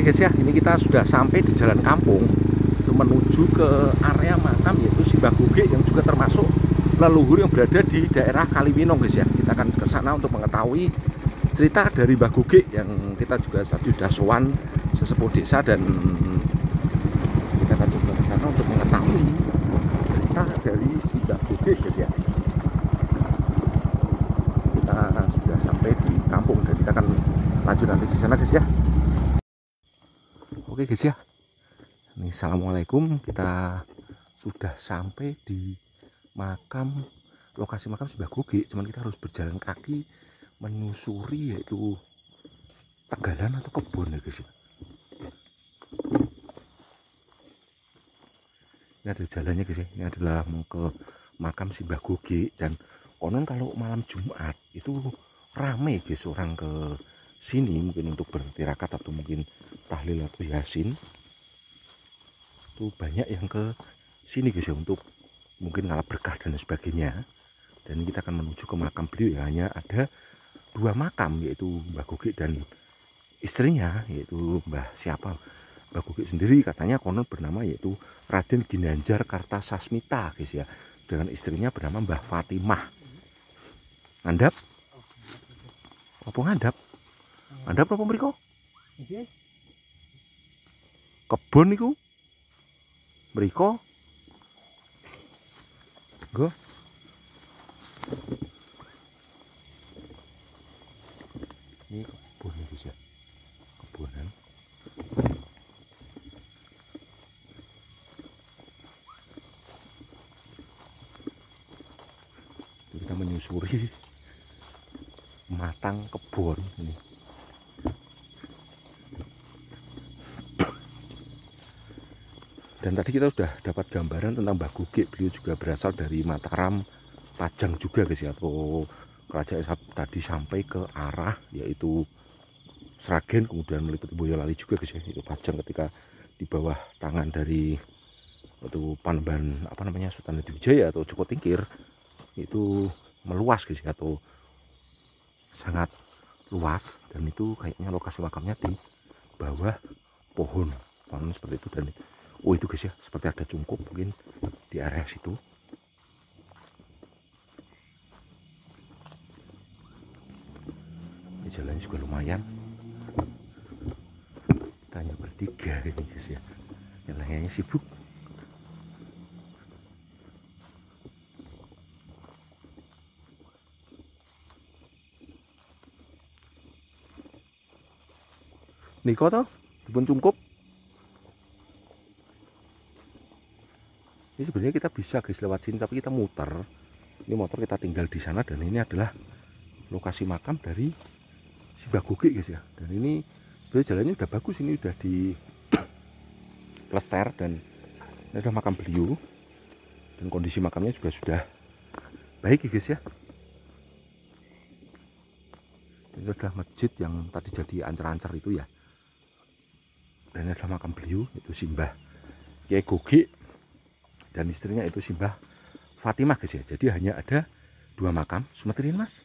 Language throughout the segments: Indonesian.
guys ya, ini kita sudah sampai di jalan kampung menuju ke area makam yaitu Simbah Goge yang juga termasuk leluhur yang berada di daerah Kaliwinong guys ya. Kita akan ke sana untuk mengetahui cerita dari Mbah Goge yang kita juga sudah sowan sesepuh desa, dan kita akan coba ke sana untuk mengetahui cerita dari Simbah Goge guys ya. Kita sudah sampai di kampung dan kita akan lanjut nanti di sana guys ya. Oke guys ya, ini assalamualaikum, kita sudah sampai di lokasi makam Simbah Goge. Cuman kita harus berjalan kaki menyusuri yaitu tegalan atau kebun ya guys ya. Ini ada jalannya guys ya, ini adalah mau ke makam Simbah Goge, dan konon kalau malam Jumat itu rame guys orang ke sini, mungkin untuk bertirakat atau mungkin tahlil atau yasin. Itu banyak yang ke sini guys ya, untuk mungkin ngalap berkah dan sebagainya. Dan kita akan menuju ke makam beliau ya. Hanya ada dua makam, yaitu Mbah Goge dan istrinya, yaitu Mbah Goge sendiri katanya konon bernama yaitu Raden Ginanjar Kartasasmita guys ya, dengan istrinya bernama Mbah Fatimah. Ngandap apa ngandap apa mriko kebon niku mriko nggo. Ini kebun ya guys ya, kebunan. Kita menyusuri matang kebun ini. Dan tadi kita sudah dapat gambaran tentang Mbah Goge. Beliau juga berasal dari Mataram, Pajang juga guys ya, atau kerajaan tadi sampai ke arah yaitu Sragen, kemudian meliputi Boyolali juga guys ya, itu Pajang ketika di bawah tangan dari itu Panembahan apa namanya Sultan Hadiwijaya atau Joko Tingkir, itu meluas guys ya, atau sangat luas. Dan itu kayaknya lokasi makamnya di bawah pohon seperti itu. Dan oh itu guys ya, seperti ada cungkup mungkin di area situ. Ini jalannya juga lumayan. Kita hanya bertiga ini guys ya, yang lainnya sibuk. Niko toh, dipun cungkup. Ini sebenarnya kita bisa guys lewat sini, tapi kita muter. Ini motor kita tinggal di sana, dan ini adalah lokasi makam dari Simbah Goge guys ya. Dan ini sebenarnya jalannya udah bagus, ini udah di plester, dan ini adalah makam beliau. Dan kondisi makamnya juga sudah baik ya guys ya. Ini adalah masjid yang tadi jadi ancar-ancar itu ya. Dan ini adalah makam beliau, itu Simbah Kiai Goge dan istrinya itu Simbah Fatimah guys ya. Jadi hanya ada dua makam. Sumeterin mas,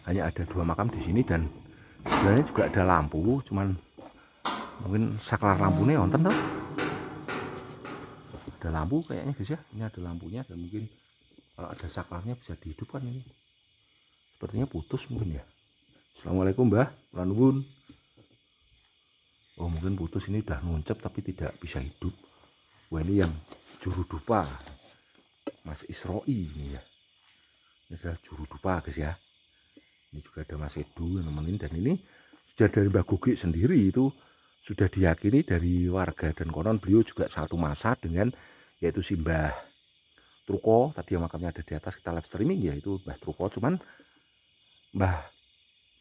hanya ada dua makam di sini, dan sebenarnya juga ada lampu, cuman mungkin saklar lampunya wonten toh. Ada lampu kayaknya guys ya, ini ada lampunya, dan mungkin kalau ada saklarnya bisa dihidupkan. Ini sepertinya putus mungkin ya. Assalamualaikum mbah, nuwun. Oh mungkin putus, ini udah nuncep tapi tidak bisa hidup. Wah ini yang juru dupa Mas Isroi ini ya. Ini adalah juru dupa guys ya. Ini juga ada Mas Edu yang nemenin, dan ini sudah dari Mbah Goge sendiri itu sudah diyakini dari warga, dan konon beliau juga satu masa dengan yaitu Simbah Truko. Tadi yang makamnya ada di atas, kita live streaming ya, itu Mbah Truko. Cuman Mbah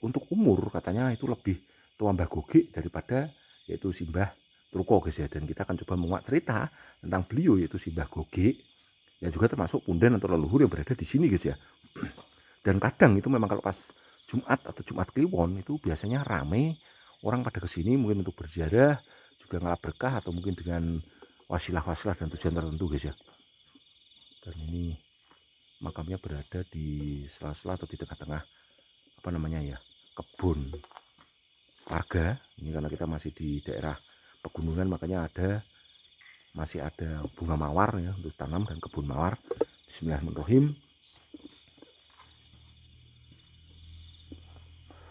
untuk umur katanya itu lebih tua Mbah Goge daripada yaitu Simbah Truko guys ya. Dan kita akan coba menguak cerita tentang beliau yaitu Simbah Goge, yang juga termasuk punden atau leluhur yang berada di sini guys ya. Dan kadang itu memang kalau pas Jumat atau Jumat Kliwon itu biasanya rame orang pada kesini, mungkin untuk berziarah, juga ngalap berkah, atau mungkin dengan wasilah-wasilah dan tujuan tertentu guys ya. Dan ini makamnya berada di sela-sela atau di tengah-tengah apa namanya ya, kebun. warga. Ini karena kita masih di daerah pegunungan, makanya masih ada bunga mawar ya untuk tanam dan kebun mawar. Bismillahirrahmanirrahim.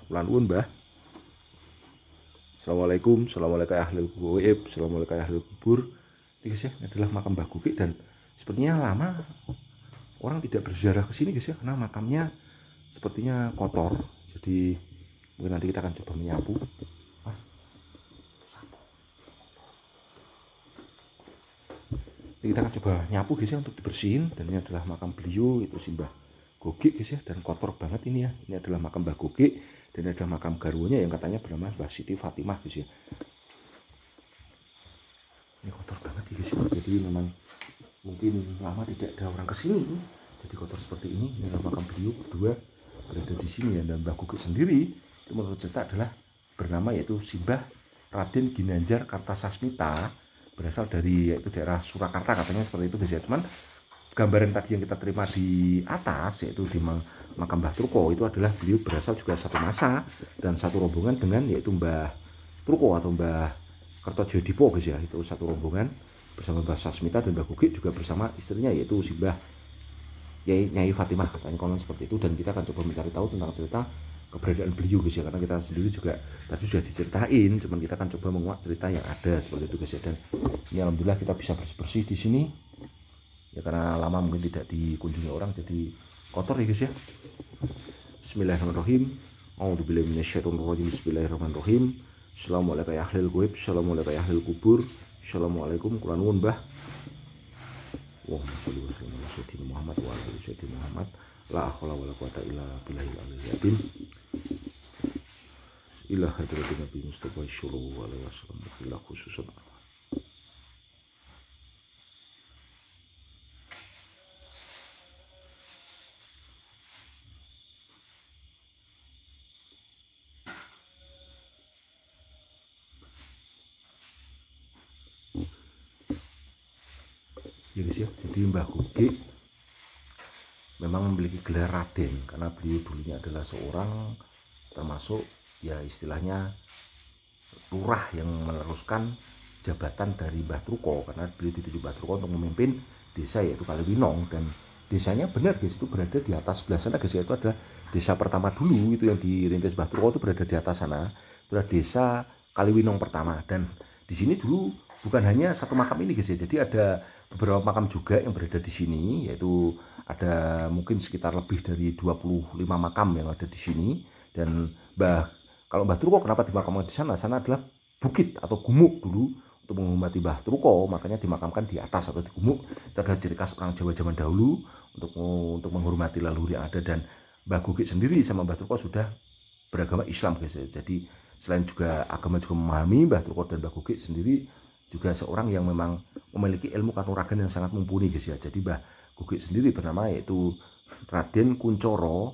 Kula nuwun, Mbah. Assalamualaikum, assalamualaikum ahli goib, assalamualaikum ahli kubur. Ini guys ya, ini adalah makam Mbah Gugik, dan sepertinya lama orang tidak berziarah ke sini guys ya, karena makamnya sepertinya kotor. Jadi mungkin nanti kita akan coba menyapu. Mas, ini kita akan coba nyapu guys ya untuk dibersihin. Dan ini adalah makam beliau, itu si Mbah Gugik guys ya, dan kotor banget ini ya. Ini adalah makam Mbah Gugik. Dan ada makam garwonya yang katanya bernama Mbah Siti Fatimah guys ya. Ini kotor banget guys ya. Jadi memang mungkin lama tidak ada orang kesini, jadi kotor seperti ini. Ini adalah makam beliau berdua berada di sini ya. Dan Mbah Gugik sendiri itu menurut cerita adalah bernama yaitu Simbah Raden Ginanjar Kartasasmita, berasal dari yaitu daerah Surakarta katanya seperti itu guys ya. Cuman gambaran tadi yang kita terima di atas yaitu di makam Mbah Truko itu adalah beliau berasal juga satu masa dan satu rombongan dengan yaitu Mbah Truko atau Mbah Kertojodipo guys ya. Itu satu rombongan bersama Mbah Sasmita, dan Mbah Gugik juga bersama istrinya yaitu Simbah Nyai Fatimah, katanya konon seperti itu. Dan kita akan coba mencari tahu tentang cerita keberadaan beliau guys ya, karena kita sendiri juga tadi sudah diceritain, cuman kita akan coba menguak cerita yang ada seperti itu guys ya. Dan ini alhamdulillah kita bisa bersih-bersih di sini ya, karena lama mungkin tidak dikunjungi orang jadi kotor ya guys ya. Bismillahirrahmanirrahim. A'udzubillahi minasyaitonirrajim. Bismillahirrahmanirrahim. Assalamualaikum ya ahlil ghaib, assalamualaikum ya ahlil kubur, assalamualaikum. Kula nuwun Mbah. Allahumma sholli wa sallim ala sayyidina Muhammad wa ala sayyidina Muhammad. La haula wala quwata illa billahil aliyyil azim. Ila hadratin Nabi Mustafa sallallahu alaihi wasallam ila khususan. Ya guys ya, jadi Mbah Gugik memang memiliki gelar Raden karena beliau dulunya adalah seorang termasuk ya istilahnya lurah yang meneruskan jabatan dari Mbah Truko, karena beliau dituju Mbah Truko untuk memimpin desa yaitu Kaliwinong. Dan desanya benar guys itu berada di atas sebelah sana guys ya, itu adalah desa pertama dulu itu yang dirintis Mbah Truko, itu berada di atas sana, itu adalah desa Kaliwinong pertama. Dan di sini dulu bukan hanya satu makam ini guys ya, jadi ada beberapa makam juga yang berada di sini, yaitu ada mungkin sekitar lebih dari 25 makam yang ada di sini. Dan kalau Mbah Truko kenapa dimakamkan di sana? Sana adalah bukit atau gumuk dulu untuk menghormati Mbah Truko, makanya dimakamkan di atas atau di gumuk. Itu adalah ciri khas orang Jawa zaman dahulu untuk menghormati leluhur yang ada. Dan Mbah Gugik sendiri sama Mbah Truko sudah beragama Islam guys. Jadi selain juga agama juga memahami, Mbah Truko dan Mbah Gugik sendiri juga seorang yang memang memiliki ilmu kanuragan yang sangat mumpuni guys ya. Jadi Mbah Gugik sendiri bernama yaitu Raden Kuncoro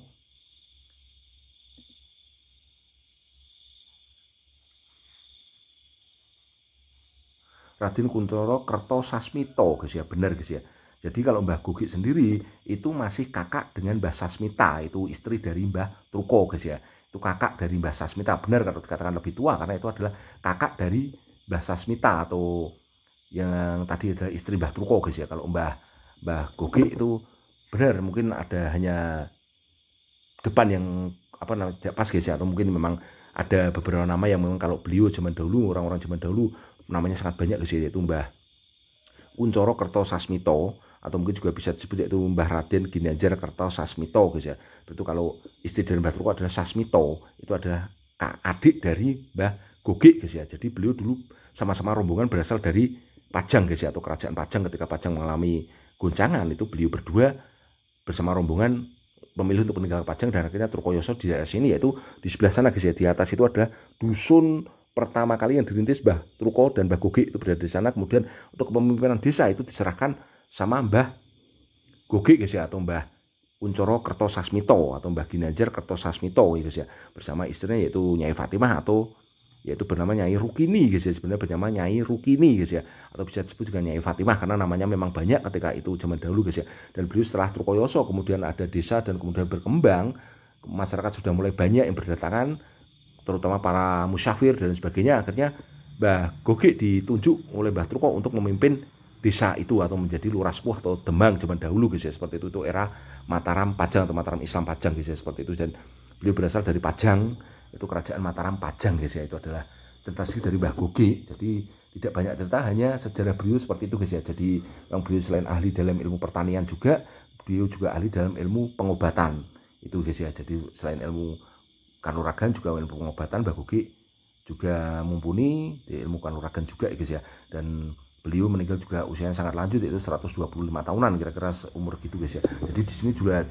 Kertosasmito guys ya, benar guys ya. Jadi kalau Mbah Gugik sendiri itu masih kakak dengan Mbah Sasmita, itu istri dari Mbah Truko guys ya. Itu kakak dari Mbah Sasmita, benar kalau dikatakan lebih tua karena itu adalah kakak dari Mbah Sasmita atau yang tadi adalah istri Mbah Truko guys ya. Kalau Mbah Gugik itu benar mungkin ada hanya depan yang apa namanya tidak pas guys ya, atau mungkin memang ada beberapa nama yang memang kalau beliau zaman dahulu, orang-orang zaman dahulu namanya sangat banyak guys ya, yaitu Mbah Kuncoro Kertosasmito atau mungkin juga bisa disebut yaitu Mbah Raden Ginanjar Kertosasmito guys ya. Itu kalau istri dari Mbah Truko adalah Sasmito, itu adalah adik dari Mbah Gugik guys ya. Jadi beliau dulu sama-sama rombongan berasal dari Pajang guys ya, atau kerajaan Pajang. Ketika Pajang mengalami goncangan, itu beliau berdua bersama rombongan memilih untuk meninggalkan Pajang, dan akhirnya Trukoyoso di daerah sini, yaitu di sebelah sana guys ya. Di atas itu adalah dusun pertama kali yang dirintis Mbah Truko dan Mbah Gugik, itu berada di sana. Kemudian untuk kepemimpinan desa itu diserahkan sama Mbah Gugik guys ya, atau Mbah Kuncoro Kertosasmito atau Mbah Ginanjar Kertosasmito guys ya, bersama istrinya yaitu Nyai Fatimah atau yaitu bernama Nyai Rukini guys ya, sebenarnya bernama Nyai Rukini guys ya, atau bisa disebut juga Nyai Fatimah karena namanya memang banyak ketika itu zaman dahulu guys ya. Dan beliau setelah Trukoyoso kemudian ada desa dan kemudian berkembang, masyarakat sudah mulai banyak yang berdatangan, terutama para musyafir dan sebagainya. Akhirnya Mbah Gogik ditunjuk oleh Mbah Truko untuk memimpin desa itu atau menjadi lurah sepuh atau Demang zaman dahulu guys ya, seperti itu era Mataram Pajang atau Mataram Islam Pajang guys ya, seperti itu. Dan beliau berasal dari Pajang, itu kerajaan Mataram Pajang guys ya. Itu adalah cerita dari Mbah Gogik. Jadi tidak banyak cerita, hanya sejarah beliau seperti itu guys ya. Jadi yang beliau selain ahli dalam ilmu pertanian juga, beliau juga ahli dalam ilmu pengobatan itu guys ya. Jadi selain ilmu kanuragan juga ilmu pengobatan, Mbah Gogik juga mumpuni di ilmu kanuragan juga guys ya. Dan beliau meninggal juga usianya sangat lanjut, yaitu 125 tahunan kira-kira umur gitu guys ya. Jadi di sini juga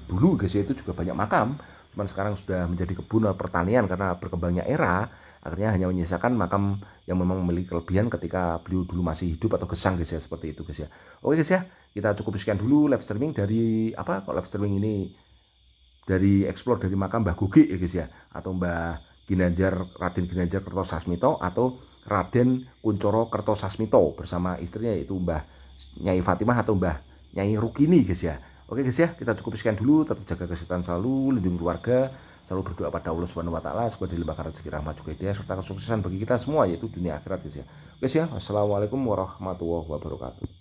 dulu guys ya itu juga banyak makam, cuman sekarang sudah menjadi kebun pertanian karena berkembangnya era. Akhirnya hanya menyisakan makam yang memang memiliki kelebihan ketika beliau dulu masih hidup atau gesang guys ya, seperti itu guys ya. Oke guys ya, kita cukup sekian dulu live streaming dari apa kok live streaming ini dari explore dari makam Mbah Gogik ya guys ya, atau Mbah Ginanjar, Raden Ginanjar Kertosasmito atau Raden Kuncoro Kertosasmito bersama istrinya yaitu Mbah Nyai Fatimah atau Mbah Nyai Rukini guys ya. Oke guys ya, kita cukup sekian dulu, tetap jaga kesehatan selalu, lindungi keluarga, selalu berdoa pada Allah Subhanahu wa taala supaya dilimpahkan rezeki rahmat juga hidayah serta kesuksesan bagi kita semua yaitu dunia akhirat guys ya. Guys ya, wassalamualaikum warahmatullahi wabarakatuh.